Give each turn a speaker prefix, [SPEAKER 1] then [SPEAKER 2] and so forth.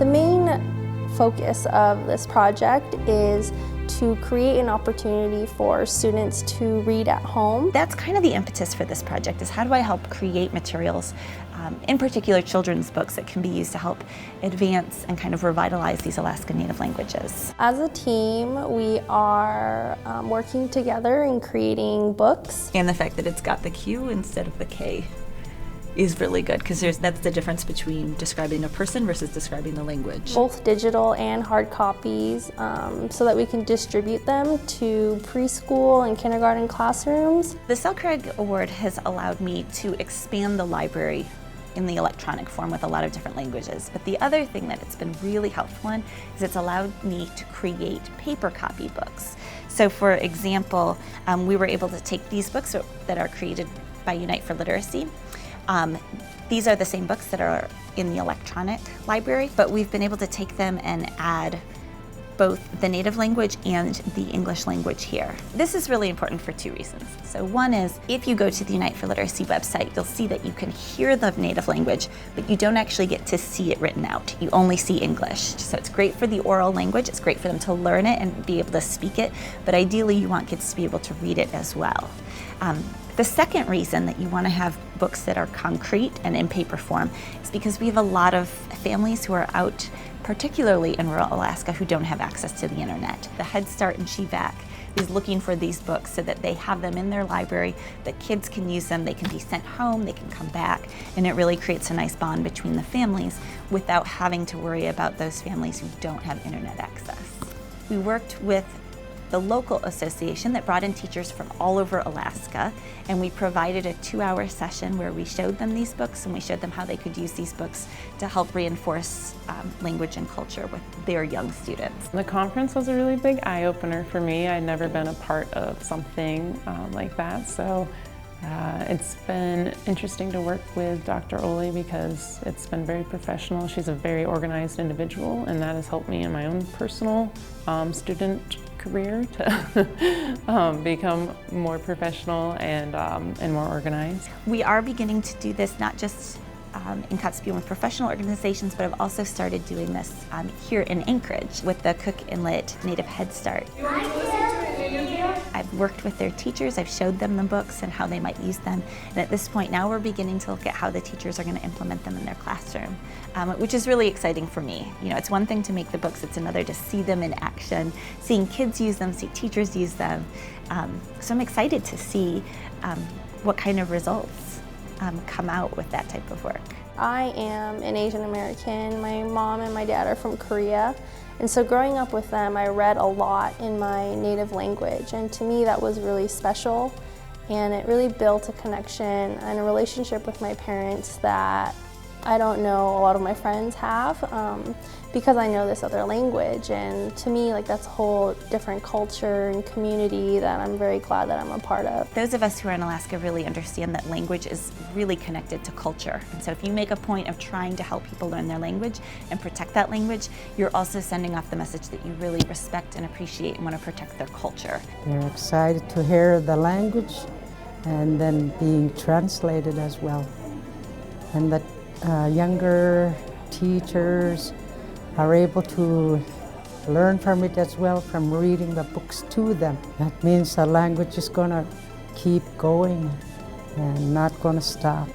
[SPEAKER 1] The main focus of this project is to create an opportunity for students to read at home.
[SPEAKER 2] That's kind of the impetus for this project, is how do I help create materials, in particular children's books that can be used to help advance and kind of revitalize these Alaska Native languages.
[SPEAKER 1] As a team, we are working together in creating books.
[SPEAKER 2] And the fact that it's got the Q instead of the K is really good, because that's the difference between describing a person versus describing the language.
[SPEAKER 1] Both digital and hard copies, so that we can distribute them to preschool and kindergarten classrooms.
[SPEAKER 2] The Selkregg Award has allowed me to expand the library in the electronic form with a lot of different languages. But the other thing that it's been really helpful in is it's allowed me to create paper copy books. So for example, we were able to take these books that are created by Unite for Literacy. These are the same books that are in the electronic library, but we've been able to take them and add both the native language and the English language here. This is really important for two reasons. So one is, if you go to the Unite for Literacy website, you'll see that you can hear the native language, but you don't actually get to see it written out. You only see English. So it's great for the oral language, it's great for them to learn it and be able to speak it, but ideally you want kids to be able to read it as well. The second reason that you want to have books that are concrete and in paper form is because we have a lot of families who are out, particularly in rural Alaska, who don't have access to the internet. The Headstart in Chevak is looking for these books so that they have them in their library, that kids can use them, they can be sent home, they can come back, and it really creates a nice bond between the families without having to worry about those families who don't have internet access. We worked with the local association that brought in teachers from all over Alaska, and we provided a 2-hour session where we showed them these books and we showed them how they could use these books to help reinforce language and culture with their young students.
[SPEAKER 3] The conference was a really big eye-opener for me. I'd never been a part of something like that, so it's been interesting to work with Dr. Ohle because it's been very professional. She's a very organized individual, and that has helped me in my own personal student career to become more professional and more organized.
[SPEAKER 2] We are beginning to do this not just in Kotzebue with professional organizations, but I've also started doing this here in Anchorage with the Cook Inlet Native Headstart. I've worked with their teachers, I've showed them the books and how they might use them, and at this point now we're beginning to look at how the teachers are going to implement them in their classroom, which is really exciting for me. You know, it's one thing to make the books, it's another to see them in action, seeing kids use them, see teachers use them. So I'm excited to see what kind of results come out with that type of work.
[SPEAKER 1] I am an Asian American. My mom and my dad are from Korea. And so growing up with them, I read a lot in my native language. And to me, that was really special. And it really built a connection and a relationship with my parents that I don't know a lot of my friends have, because I know this other language. And to me, like, that's a whole different culture and community that I'm very glad that I'm a part of.
[SPEAKER 2] Those of us who are in Alaska really understand that language is really connected to culture. And so if you make a point of trying to help people learn their language and protect that language, you're also sending off the message that you really respect and appreciate and want to protect their culture.
[SPEAKER 4] They're excited to hear the language and then being translated as well. And that younger teachers are able to learn from it as well, from reading the books to them. That means the language is going to keep going and not going to stop.